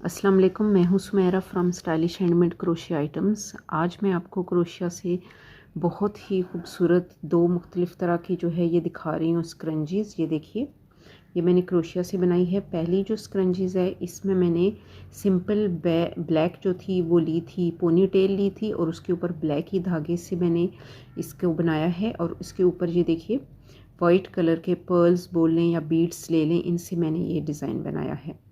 अस्सलाम वालेकुम, मैं हूँ Sumera from stylish handmade crochet items. आज मैं आपको क्रोशिया से बहुत ही खूबसूरत दो मुख्तलिफ़ तरह की जो है ये दिखा रही हूँ स्क्रंजीज़। ये देखिए, ये मैंने क्रोशिया से बनाई है। पहली जो स्क्रंजीज़ है इसमें मैंने सिंपल ब्लैक जो थी वो ली थी, पोनी टेल ली थी और उसके ऊपर ब्लैक ही धागे से मैंने इसको बनाया है। और इसके ऊपर ये देखिए वाइट कलर के पर्ल्स बोल लें या बीड्स ले लें, इनसे मैंने ये डिज़ाइन बनाया है।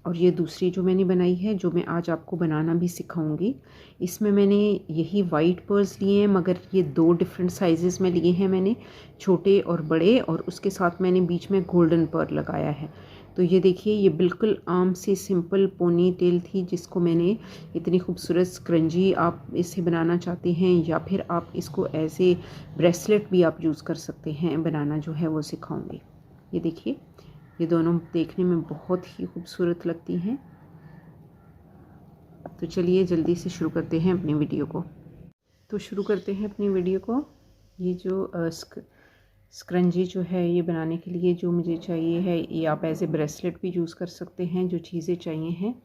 और ये दूसरी जो मैंने बनाई है, जो मैं आज आपको बनाना भी सिखाऊंगी, इसमें मैंने यही वाइट पर्ल्स लिए हैं, मगर ये दो डिफरेंट साइज़ेस में लिए हैं मैंने, छोटे और बड़े, और उसके साथ मैंने बीच में गोल्डन पर्ल लगाया है। तो ये देखिए, ये बिल्कुल आम सी सिंपल पोनी टेल थी जिसको मैंने इतनी खूबसूरत स्क्रंजी आप इसे बनाना चाहते हैं या फिर आप इसको एज ए ब्रेसलेट भी आप यूज़ कर सकते हैं, बनाना जो है वो सिखाऊंगी। ये देखिए, ये दोनों देखने में बहुत ही खूबसूरत लगती हैं। तो चलिए जल्दी से शुरू करते हैं अपनी वीडियो को। तो शुरू करते हैं अपनी वीडियो को। ये जो स्क्रंजी जो है ये बनाने के लिए जो मुझे चाहिए है, ये आप एज ए ब्रेसलेट भी यूज़ कर सकते हैं। जो चीज़ें चाहिए हैं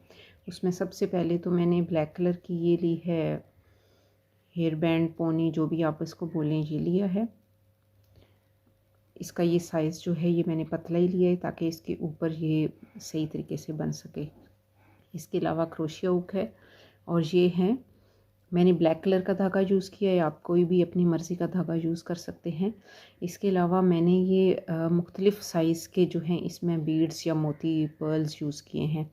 उसमें सबसे पहले तो मैंने ब्लैक कलर की ये ली है हेयर बैंड, पोनी, जो भी आप इसको बोलें, ये लिया है। इसका ये साइज़ जो है ये मैंने पतला ही लिया है ताकि इसके ऊपर ये सही तरीके से बन सके। इसके अलावा क्रोशिया हुक है और ये हैं, मैंने ब्लैक कलर का धागा यूज़ किया है, आप कोई भी अपनी मर्ज़ी का धागा यूज़ कर सकते हैं। इसके अलावा मैंने ये मुख्तलिफ़ साइज़ के जो हैं इसमें बीड्स या मोती पर्ल्स यूज़ किए हैं।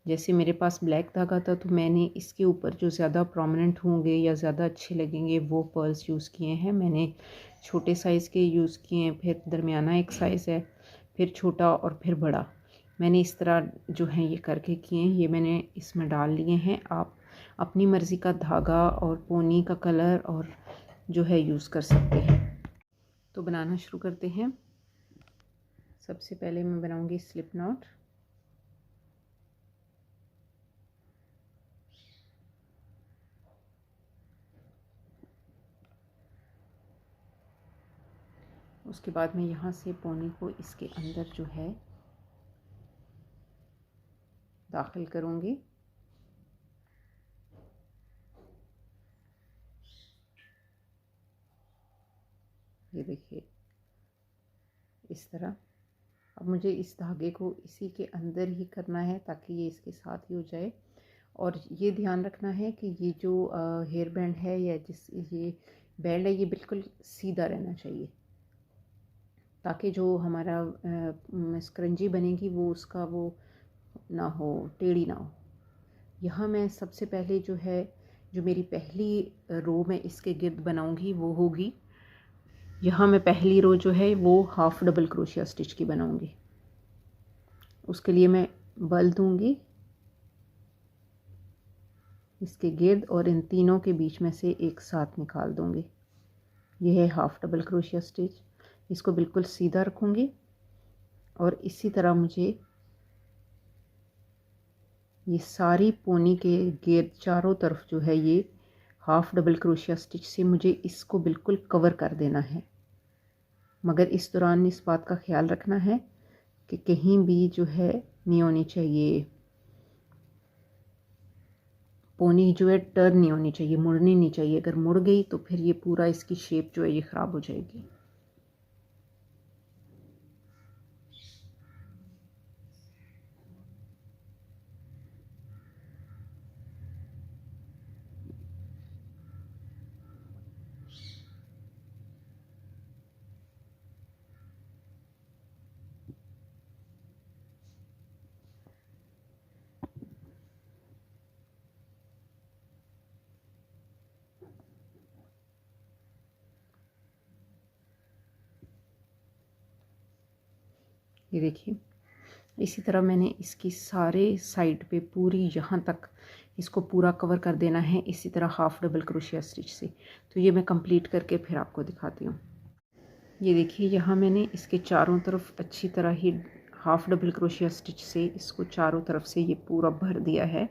जैसे मेरे पास ब्लैक धागा था तो मैंने इसके ऊपर जो ज़्यादा प्रोमिनेंट होंगे या ज़्यादा अच्छे लगेंगे वो पर्ल्स यूज़ किए हैं। मैंने छोटे साइज़ के यूज़ किए हैं, फिर दरमियाना एक साइज़ है, फिर छोटा और फिर बड़ा। मैंने इस तरह जो है ये करके किए हैं, ये मैंने इसमें डाल लिए हैं। आप अपनी मर्ज़ी का धागा और पोनी का कलर और जो है यूज़ कर सकते हैं। तो बनाना शुरू करते हैं। सबसे पहले मैं बनाऊंगी स्लिप नॉट। उसके बाद मैं यहाँ से पोनी को इसके अंदर जो है दाखिल करूँगी। ये देखिए इस तरह। अब मुझे इस धागे को इसी के अंदर ही करना है ताकि ये इसके साथ ही हो जाए। और ये ध्यान रखना है कि ये जो हेयर बैंड है या जिस ये बैंड है ये बिल्कुल सीधा रहना चाहिए ताकि जो हमारा स्क्रंजी बनेगी वो उसका वो ना हो, टेढ़ी ना हो। यहाँ मैं सबसे पहले जो है, जो मेरी पहली रो में इसके गिर्द बनाऊंगी वो होगी, यहाँ मैं पहली रो जो है वो हाफ डबल क्रोशिया स्टिच की बनाऊंगी। उसके लिए मैं बल दूंगी इसके गिर्द और इन तीनों के बीच में से एक साथ निकाल दूंगी। यह है हाफ डबल क्रोशिया स्टिच। इसको बिल्कुल सीधा रखूंगी और इसी तरह मुझे ये सारी पोनी के गिर्द चारों तरफ जो है ये हाफ डबल क्रोशिया स्टिच से मुझे इसको बिल्कुल कवर कर देना है। मगर इस दौरान इस बात का ख्याल रखना है कि कहीं भी जो है नहीं होनी चाहिए, पोनी जो है टर्न नहीं होनी चाहिए, मुड़नी नहीं चाहिए। अगर मुड़ गई तो फिर ये पूरा इसकी शेप जो है ये ख़राब हो जाएगी। ये देखिए, इसी तरह मैंने इसकी सारे साइड पे पूरी यहाँ तक इसको पूरा कवर कर देना है, इसी तरह हाफ डबल क्रोशिया स्टिच से। तो ये मैं कंप्लीट करके फिर आपको दिखाती हूँ। ये देखिए, यहाँ मैंने इसके चारों तरफ अच्छी तरह ही हाफ डबल क्रोशिया स्टिच से इसको चारों तरफ से ये पूरा भर दिया है।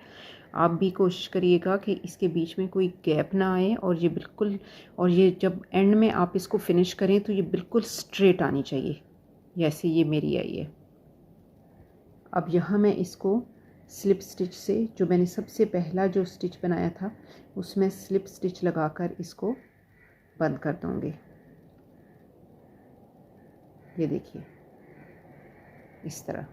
आप भी कोशिश करिएगा कि इसके बीच में कोई गैप ना आए और ये बिल्कुल, और ये जब एंड में आप इसको फिनिश करें तो ये बिल्कुल स्ट्रेट आनी चाहिए, जैसे ये मेरी आई है। अब यहाँ मैं इसको स्लिप स्टिच से, जो मैंने सबसे पहला जो स्टिच बनाया था उसमें स्लिप स्टिच लगाकर इसको बंद कर दूँगी। ये देखिए इस तरह।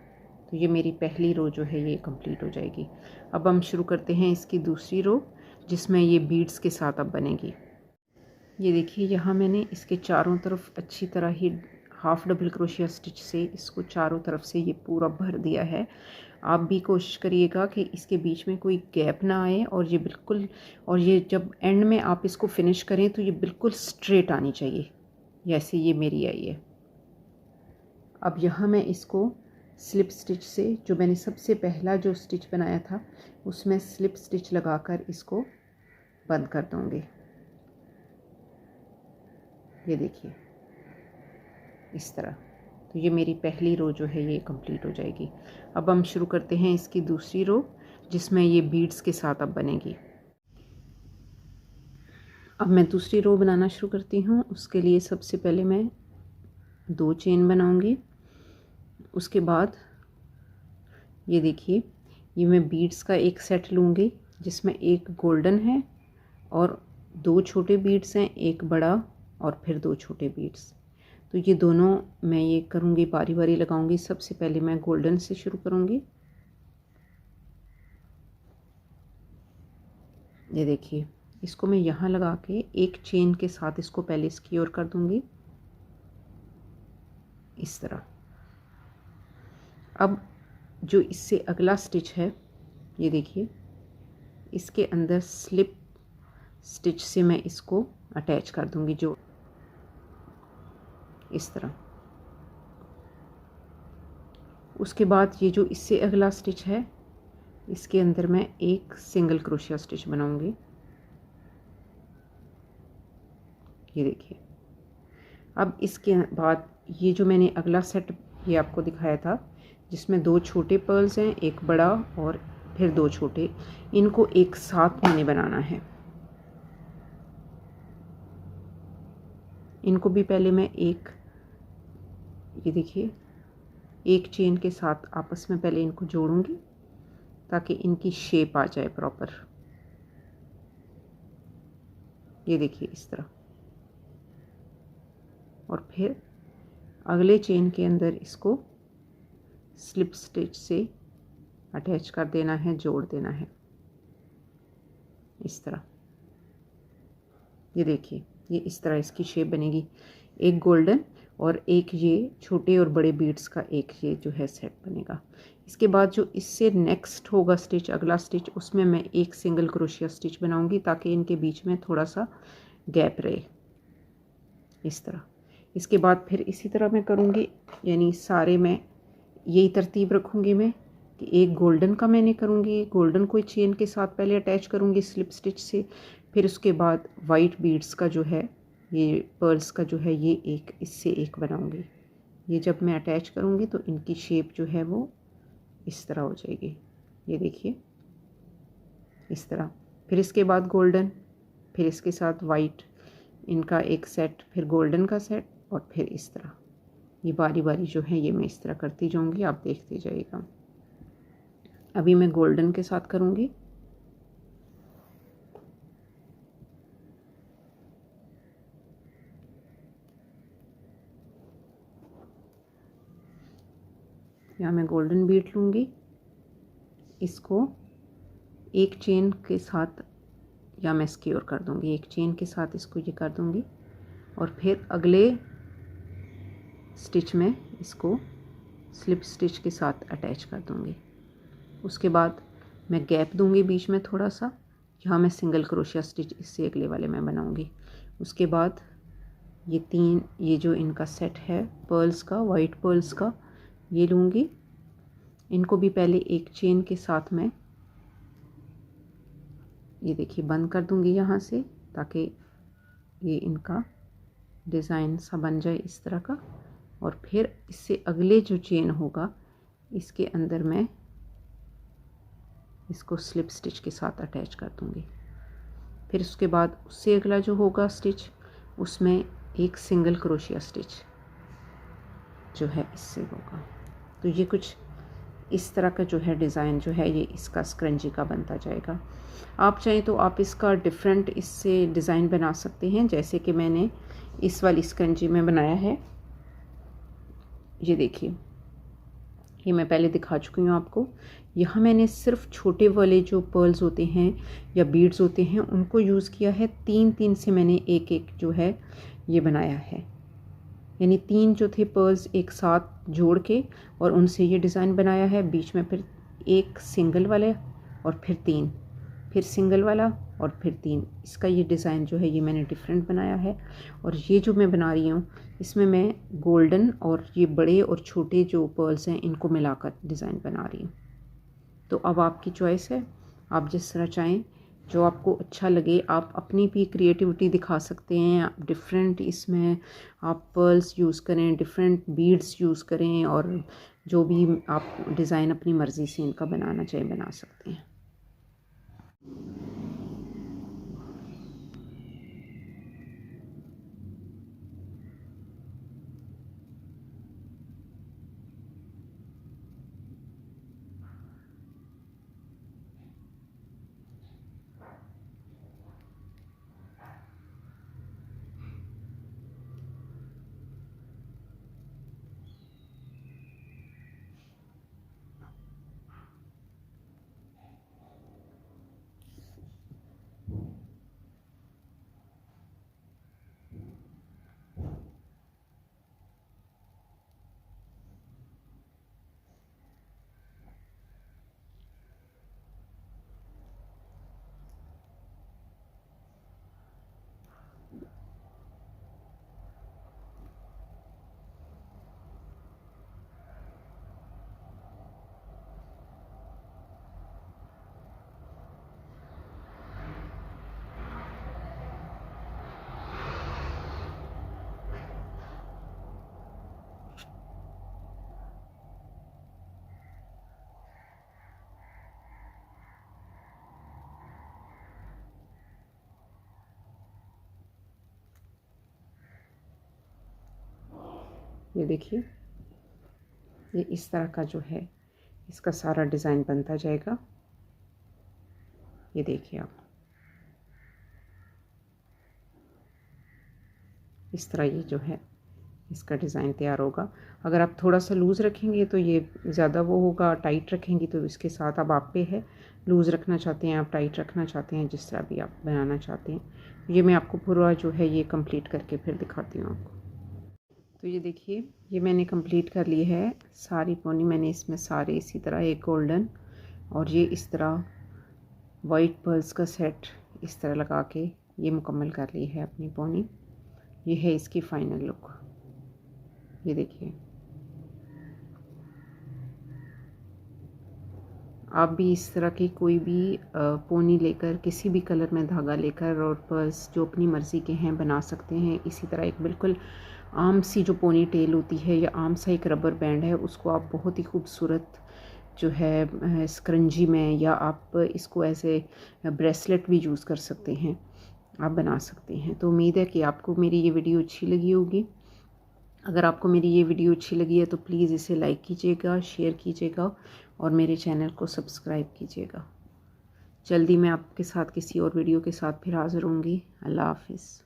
तो ये मेरी पहली रो जो है ये कंप्लीट हो जाएगी। अब हम शुरू करते हैं इसकी दूसरी रो, जिसमें ये बीड्स के साथ अब बनेगी। ये देखिए यहाँ मैंने इसके चारों तरफ अच्छी तरह ही हाफ डबल क्रोशिया स्टिच से इसको चारों तरफ से ये पूरा भर दिया है। आप भी कोशिश करिएगा कि इसके बीच में कोई गैप ना आए और ये बिल्कुल, और ये जब एंड में आप इसको फिनिश करें तो ये बिल्कुल स्ट्रेट आनी चाहिए, जैसे ये मेरी आई है। अब यहाँ मैं इसको स्लिप स्टिच से, जो मैंने सबसे पहला जो स्टिच बनाया था उसमें स्लिप स्टिच लगाकर इसको बंद कर दूँगी। ये देखिए इस तरह। तो ये मेरी पहली रो जो है ये कंप्लीट हो जाएगी। अब हम शुरू करते हैं इसकी दूसरी रो, जिसमें ये बीड्स के साथ अब बनेगी। अब मैं दूसरी रो बनाना शुरू करती हूँ। उसके लिए सबसे पहले मैं 2 चेन बनाऊंगी। उसके बाद ये देखिए, ये मैं बीड्स का एक सेट लूँगी, जिसमें एक गोल्डन है और 2 छोटे बीड्स हैं, एक बड़ा और फिर 2 छोटे बीड्स। तो ये दोनों मैं ये करूँगी, बारी बारी लगाऊंगी। सबसे पहले मैं गोल्डन से शुरू करूँगी। ये देखिए, इसको मैं यहाँ लगा के एक चेन के साथ इसको पहले सिक्योर कर दूँगी इस तरह। अब जो इससे अगला स्टिच है, ये देखिए, इसके अंदर स्लिप स्टिच से मैं इसको अटैच कर दूँगी, जो इस तरह। उसके बाद ये जो इससे अगला स्टिच है, इसके अंदर मैं एक सिंगल क्रोशिया स्टिच बनाऊंगी। ये देखिए। अब इसके बाद ये जो मैंने अगला सेट ये आपको दिखाया था, जिसमें 2 छोटे पर्ल्स हैं, एक बड़ा और फिर 2 छोटे, इनको एक साथ मैंने बनाना है। इनको भी पहले मैं एक, ये देखिए, एक चेन के साथ आपस में पहले इनको जोड़ूंगी ताकि इनकी शेप आ जाए प्रॉपर। ये देखिए इस तरह। और फिर अगले चेन के अंदर इसको स्लिप स्टिच से अटैच कर देना है, जोड़ देना है इस तरह। ये देखिए, ये इस तरह इसकी शेप बनेगी। एक गोल्डन और एक ये छोटे और बड़े बीड्स का एक ये जो है सेट बनेगा। इसके बाद जो इससे नेक्स्ट होगा स्टिच, अगला स्टिच, उसमें मैं एक सिंगल क्रोशिया स्टिच बनाऊंगी ताकि इनके बीच में थोड़ा सा गैप रहे इस तरह। इसके बाद फिर इसी तरह मैं करूँगी, यानी सारे में यही तरतीब रखूँगी मैं कि एक गोल्डन का मैंने करूँगी, गोल्डन को चेन के साथ पहले अटैच करूँगी स्लिप स्टिच से, फिर उसके बाद वाइट बीड्स का जो है, ये पर्ल्स का जो है, ये एक इससे एक बनाऊँगी। ये जब मैं अटैच करूँगी तो इनकी शेप जो है वो इस तरह हो जाएगी। ये देखिए इस तरह। फिर इसके बाद गोल्डन, फिर इसके साथ वाइट, इनका एक सेट, फिर गोल्डन का सेट, और फिर इस तरह। ये बारी बारी जो है ये मैं इस तरह करती जाऊँगी, आप देखते जाइएगा। अभी मैं गोल्डन के साथ करूँगी। यहाँ मैं गोल्डन बीट लूँगी, इसको एक चेन के साथ या मैं सिक्योर कर दूँगी, एक चेन के साथ इसको ये कर दूँगी, और फिर अगले स्टिच में इसको स्लिप स्टिच के साथ अटैच कर दूँगी। उसके बाद मैं गैप दूँगी बीच में थोड़ा सा, यहाँ मैं सिंगल क्रोशिया स्टिच इससे अगले वाले में बनाऊँगी। उसके बाद ये 3, ये जो इनका सेट है पर्ल्स का, वाइट पर्ल्स का, ये लूँगी। इनको भी पहले एक चेन के साथ में, ये देखिए, बंद कर दूँगी यहाँ से ताकि ये इनका डिज़ाइन सा बन जाए इस तरह का। और फिर इससे अगले जो चेन होगा इसके अंदर मैं इसको स्लिप स्टिच के साथ अटैच कर दूँगी। फिर उसके बाद उससे अगला जो होगा स्टिच, उसमें एक सिंगल क्रोशिया स्टिच जो है इससे होगा। तो ये कुछ इस तरह का जो है डिज़ाइन जो है ये इसका स्क्रंजी का बनता जाएगा। आप चाहें तो आप इसका डिफरेंट इससे डिज़ाइन बना सकते हैं, जैसे कि मैंने इस वाली स्क्रंजी में बनाया है। ये देखिए, ये मैं पहले दिखा चुकी हूँ आपको। यहाँ मैंने सिर्फ छोटे वाले जो पर्ल्स होते हैं या बीड्स होते हैं उनको यूज़ किया है। 3-3 से मैंने एक एक जो है ये बनाया है, यानी 3 जो थे पर्ल्स एक साथ जोड़ के और उनसे ये डिज़ाइन बनाया है। बीच में फिर एक सिंगल वाले और फिर 3, फिर सिंगल वाला और फिर 3। इसका ये डिज़ाइन जो है ये मैंने डिफरेंट बनाया है। और ये जो मैं बना रही हूँ इसमें मैं गोल्डन और ये बड़े और छोटे जो पर्ल्स हैं इनको मिलाकर डिज़ाइन बना रही हूँ। तो अब आपकी चॉइस है, आप जिस तरह चाहें, जो आपको अच्छा लगे आप अपनी भी क्रिएटिविटी दिखा सकते हैं। आप डिफरेंट इसमें आप पर्ल्स यूज़ करें, डिफरेंट बीड्स यूज़ करें और जो भी आप डिज़ाइन अपनी मर्ज़ी से इनका बनाना चाहें बना सकते हैं। ये देखिए, ये इस तरह का जो है इसका सारा डिज़ाइन बनता जाएगा। ये देखिए आप, इस तरह ये जो है इसका डिज़ाइन तैयार होगा। अगर आप थोड़ा सा लूज़ रखेंगे तो ये ज़्यादा वो होगा, टाइट रखेंगी तो इसके साथ अब आप पे है, लूज़ रखना चाहते हैं आप, टाइट रखना चाहते हैं, जिस तरह भी आप बनाना चाहते हैं। ये मैं आपको पूरा जो है ये कंप्लीट करके फिर दिखाती हूँ आपको। तो ये देखिए, ये मैंने कंप्लीट कर ली है सारी पोनी। मैंने इसमें सारे इसी तरह एक गोल्डन और ये इस तरह वाइट पर्ल्स का सेट इस तरह लगा के ये मुकम्मल कर ली है अपनी पोनी। ये है इसकी फ़ाइनल लुक। ये देखिए, आप भी इस तरह की कोई भी पोनी लेकर, किसी भी कलर में धागा लेकर और पर्स जो अपनी मर्ज़ी के हैं बना सकते हैं। इसी तरह एक बिल्कुल आम सी जो पोनी टेल होती है या आम सा एक रबर बैंड है, उसको आप बहुत ही खूबसूरत जो है स्क्रंजी में, या आप इसको ऐसे ब्रेसलेट भी यूज़ कर सकते हैं, आप बना सकते हैं। तो उम्मीद है कि आपको मेरी ये वीडियो अच्छी लगी होगी। अगर आपको मेरी ये वीडियो अच्छी लगी है तो प्लीज़ इसे लाइक कीजिएगा, शेयर कीजिएगा और मेरे चैनल को सब्सक्राइब कीजिएगा। जल्दी मैं आपके साथ किसी और वीडियो के साथ फिर हाज़िर होंगी। अल्लाह हाफ़िज़।